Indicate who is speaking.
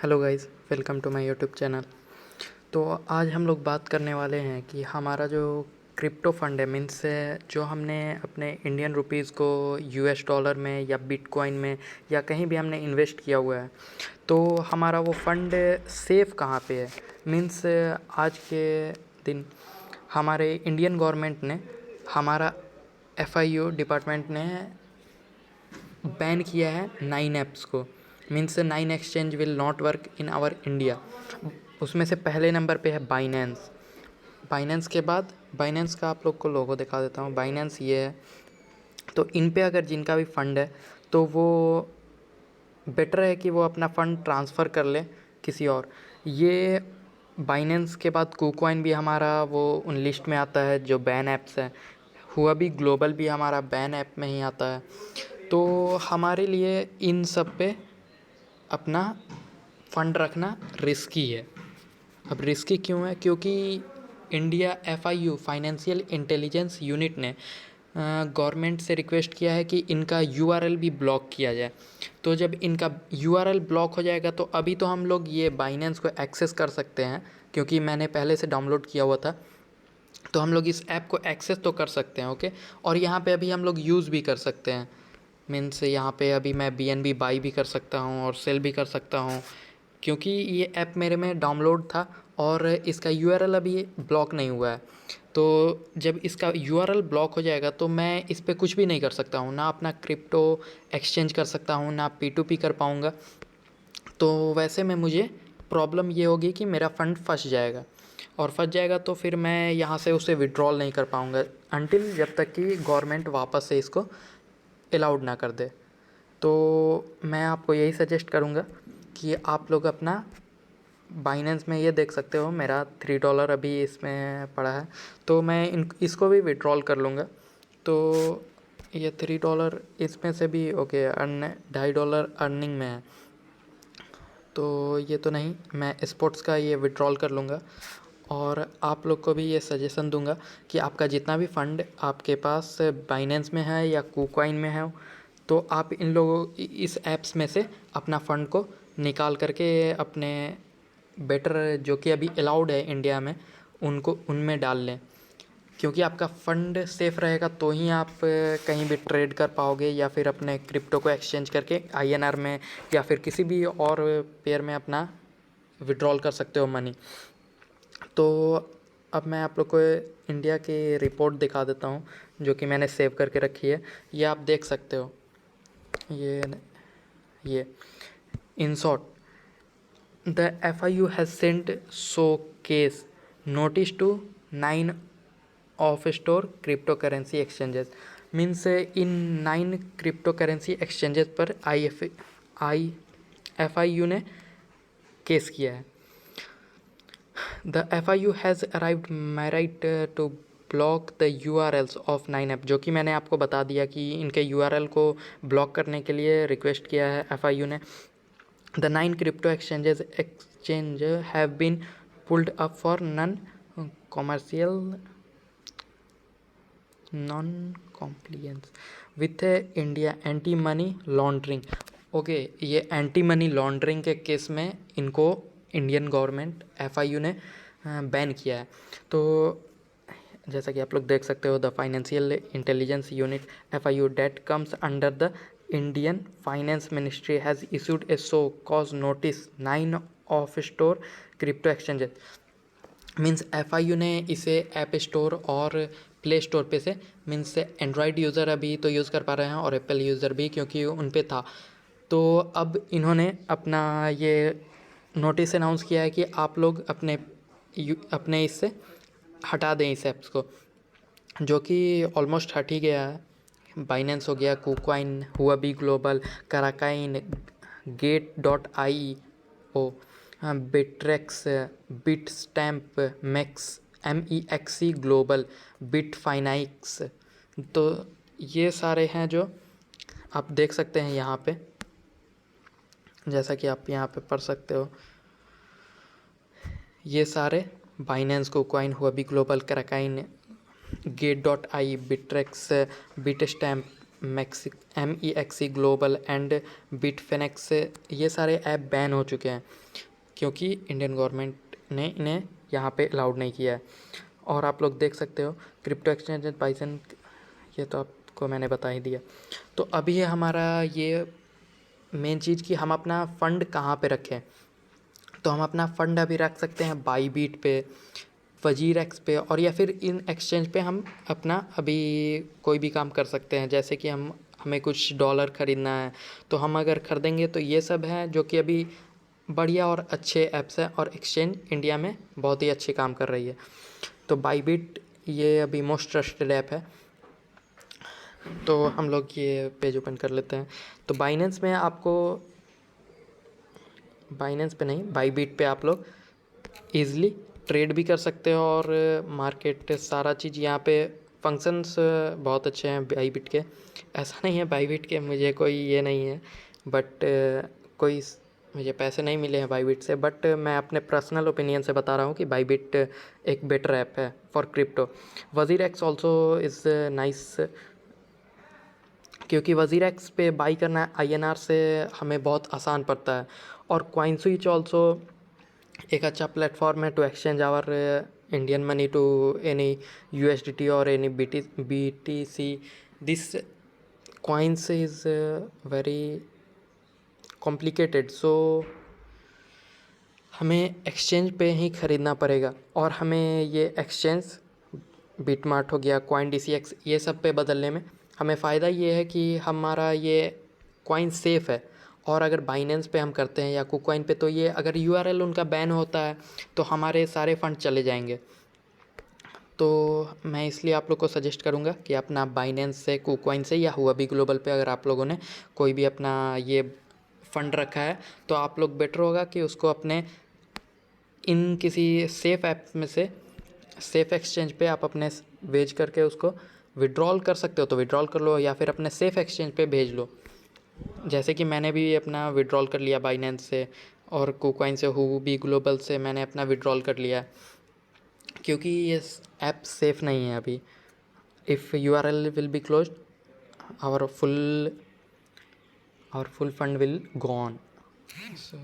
Speaker 1: Hello guys, welcome to my YouTube channel. तो आज हम लोग बात करने वाले हैं कि हमारा जो क्रिप्टो फंड है, मीन्स जो हमने अपने इंडियन रुपीज़ को यूएस डॉलर में या बिटकॉइन में या कहीं भी हमने इन्वेस्ट किया हुआ है, तो हमारा वो फंड सेफ़ कहाँ पे है। मीन्स आज के दिन हमारे इंडियन गवर्नमेंट ने, हमारा एफआईयू डिपार्टमेंट ने बैन किया है 9 ऐप्स को। Means 9 exchange will not work in our India. उसमें से पहले नंबर पे है बाइनेंस। बाइनेंस के बाद बाइनेंस का आप लोग को लोगो दिखा देता हूँ। बाइनेंस ये है, तो इन पे अगर जिनका भी फंड है तो वो बेटर है कि वो अपना फ़ंड ट्रांसफ़र कर ले किसी और। ये बाइनेंस के बाद कुकॉइन भी हमारा वो उन लिस्ट में आता है जो बैन ऐप्स हैं। हुआ भी ग्लोबल भी हमारा बैन ऐप में ही आता है। तो हमारे लिए इन सब पे अपना फ़ंड रखना रिस्की है। अब रिस्की क्यों है? क्योंकि India FIU financial intelligence unit ने गवर्नमेंट से रिक्वेस्ट किया है कि इनका यूआरएल भी ब्लॉक किया जाए। तो जब इनका यूआरएल ब्लॉक हो जाएगा तो अभी तो हम लोग ये बाइनेंस को एक्सेस कर सकते हैं, क्योंकि मैंने पहले से डाउनलोड किया हुआ था। तो हम लोग इस ऐप को एक्सेस तो कर सकते हैं, ओके। और यहाँ पे अभी हम लोग यूज़ भी कर सकते हैं। मीन्स यहाँ पे अभी मैं बीएनबी बाई भी कर सकता हूँ और सेल भी कर सकता हूँ, क्योंकि ये ऐप मेरे में डाउनलोड था और इसका यूआरएल अभी ब्लॉक नहीं हुआ है। तो जब इसका यूआरएल ब्लॉक हो जाएगा तो मैं इस पे कुछ भी नहीं कर सकता हूँ, ना अपना क्रिप्टो एक्सचेंज कर सकता हूँ, ना P2P कर पाऊँगा। तो वैसे में मुझे प्रॉब्लम ये होगी कि मेरा फ़ंड फंस जाएगा, और फंस जाएगा तो फिर मैं यहाँ से उसे विड्रॉल नहीं कर पाऊँगा अनटिल जब तक कि गवर्नमेंट वापस से इसको अलाउड ना कर दे। तो मैं आपको यही सजेस्ट करूँगा कि आप लोग अपना बाइनेंस में ये देख सकते हो, मेरा $3 अभी इसमें पड़ा है, तो मैं इसको भी विड्रॉल कर लूँगा। तो ये $3 इसमें से भी ओके, $2.5 अर्निंग में है। तो ये तो नहीं, मैं स्पोर्ट्स का ये विड्रॉल कर लूँगा। और आप लोग को भी ये सजेशन दूंगा कि आपका जितना भी फ़ंड आपके पास बाइनेंस में है या कुकॉइन में है, तो आप इन लोगों इस ऐप्स में से अपना फ़ंड को निकाल करके अपने बेटर जो कि अभी अलाउड है इंडिया में, उनको उनमें डाल लें। क्योंकि आपका फ़ंड सेफ़ रहेगा तो ही आप कहीं भी ट्रेड कर पाओगे, या फिर अपने क्रिप्टो को एक्सचेंज करके आईएनआर में या फिर किसी भी और पेयर में अपना विड्रॉल कर सकते हो मनी। तो अब मैं आप लोग को इंडिया की रिपोर्ट दिखा देता हूँ जो कि मैंने सेव करके रखी है। ये आप देख सकते हो। ये in short, the FIU has sent show cause notice to 9 offshore crypto currency exchanges. Means इन 9 क्रिप्टो करेंसी एक्सचेंजेस पर FIU ने केस किया है। The FIU has arrived MeitY to block the URLs of 9 app, जो कि मैंने आपको बता दिया कि इनके URL को ब्लॉक करने के लिए रिक्वेस्ट किया है FIU ने। The 9 crypto exchange have been pulled up for non compliance with India anti money laundering. Okay, ये एंटी मनी लॉन्ड्रिंग के केस में इनको इंडियन गवर्नमेंट FIU ने बैन किया है। तो जैसा कि आप लोग देख सकते हो, the financial intelligence unit FIU that comes under the Indian finance ministry has issued A show cause notice 9 offshore crypto exchanges. Means FIU ने इसे ऐप स्टोर और प्ले स्टोर पे से, मीन्स एंड्रॉयड यूज़र अभी तो use कर पा रहे हैं और एप्पल यूज़र भी, क्योंकि उन पे था। तो अब इन्होंने अपना ये नोटिस अनाउंस किया है कि आप लोग अपने इससे हटा दें इस ऐप्स को, जो कि ऑलमोस्ट हट ही गया है। बाइनेंस हो गया, KuCoin, Huobi global, Kraken, Gate.io, Bittrex, Bitstamp, MEXC global, Bitfinex. तो ये सारे हैं जो आप देख सकते हैं यहाँ पे, जैसा कि आप यहाँ पे पढ़ सकते हो। ये सारे Binance, KuCoin, Huobi global, Kraken, Gate.ai, Bittrex, Bitstamp, MEXC global and Bitfinex, ये सारे ऐप बैन हो चुके हैं क्योंकि इंडियन गवर्नमेंट ने इन्हें यहाँ पे अलाउड नहीं किया है। और आप लोग देख सकते हो क्रिप्टो एक्सचेंज बाइजन, ये तो आपको मैंने बता ही दिया। तो अभी है हमारा ये मेन चीज़ कि हम अपना फ़ंड कहाँ पे रखें। तो हम अपना फ़ंड अभी रख सकते हैं बाईबीट पे, वजीरेक्स पे, और या फिर इन एक्सचेंज पे हम अपना अभी कोई भी काम कर सकते हैं। जैसे कि हमें कुछ डॉलर ख़रीदना है तो हम अगर ख़रीदेंगे तो ये सब हैं जो कि अभी बढ़िया और अच्छे ऐप्स हैं, और एक्सचेंज इंडिया में बहुत ही अच्छे काम कर रही है। तो बाईबीट ये अभी मोस्ट ट्रस्टेड ऐप है। तो हम लोग ये पेज ओपन कर लेते हैं। तो बाइनेंस में आपको, बाइनेंस पे नहीं, बाईबीट पे आप लोग ईज़िली ट्रेड भी कर सकते हो, और मार्केट सारा चीज़ यहाँ पे फंक्शंस बहुत अच्छे हैं बाईबीट के। ऐसा नहीं है बाईबीट के मुझे कोई ये नहीं है, बट कोई मुझे पैसे नहीं मिले हैं बाईबीट से, बट मैं अपने पर्सनल ओपिनियन से बता रहा हूँ कि बाईबीट एक बेटर ऐप है for crypto. WazirX also is nice, क्योंकि वजीरेक्स पे बाई करना INR से हमें बहुत आसान पड़ता है। और कॉइनस्विच ऑल्सो एक अच्छा प्लेटफॉर्म है to exchange our Indian money to any USDT और any BTC। This coins is very complicated, so हमें एक्सचेंज पे ही ख़रीदना पड़ेगा। और हमें ये एक्सचेंज बिटमार्ट हो गया, CoinDCX, ये सब पे बदलने में हमें फ़ायदा ये है कि हमारा ये कॉइन सेफ़ है। और अगर बाइनेंस पे हम करते हैं या कुकॉइन पे, तो ये अगर URL उनका बैन होता है तो हमारे सारे फंड चले जाएंगे। तो मैं इसलिए आप लोग को सजेस्ट करूँगा कि अपना बाइनेंस से, कुकॉइन से, या हुआबी ग्लोबल पे अगर आप लोगों ने कोई भी अपना ये फ़ंड रखा है तो आप लोग बेटर होगा कि उसको अपने इन किसी सेफ़ ऐप में से, सेफ़ एक्सचेंज पे आप अपने भेज करके उसको विड्रॉल कर सकते हो तो विड्रॉल कर लो, या फिर अपने सेफ़ एक्सचेंज पे भेज लो। जैसे कि मैंने भी अपना विड्रॉल कर लिया बाइनेंस से, और कुकॉइन से, हुआबी ग्लोबल से मैंने अपना विड्रॉल कर लिया, क्योंकि ये ऐप सेफ़ नहीं है अभी। If URL will be closed, our full fund will gone. So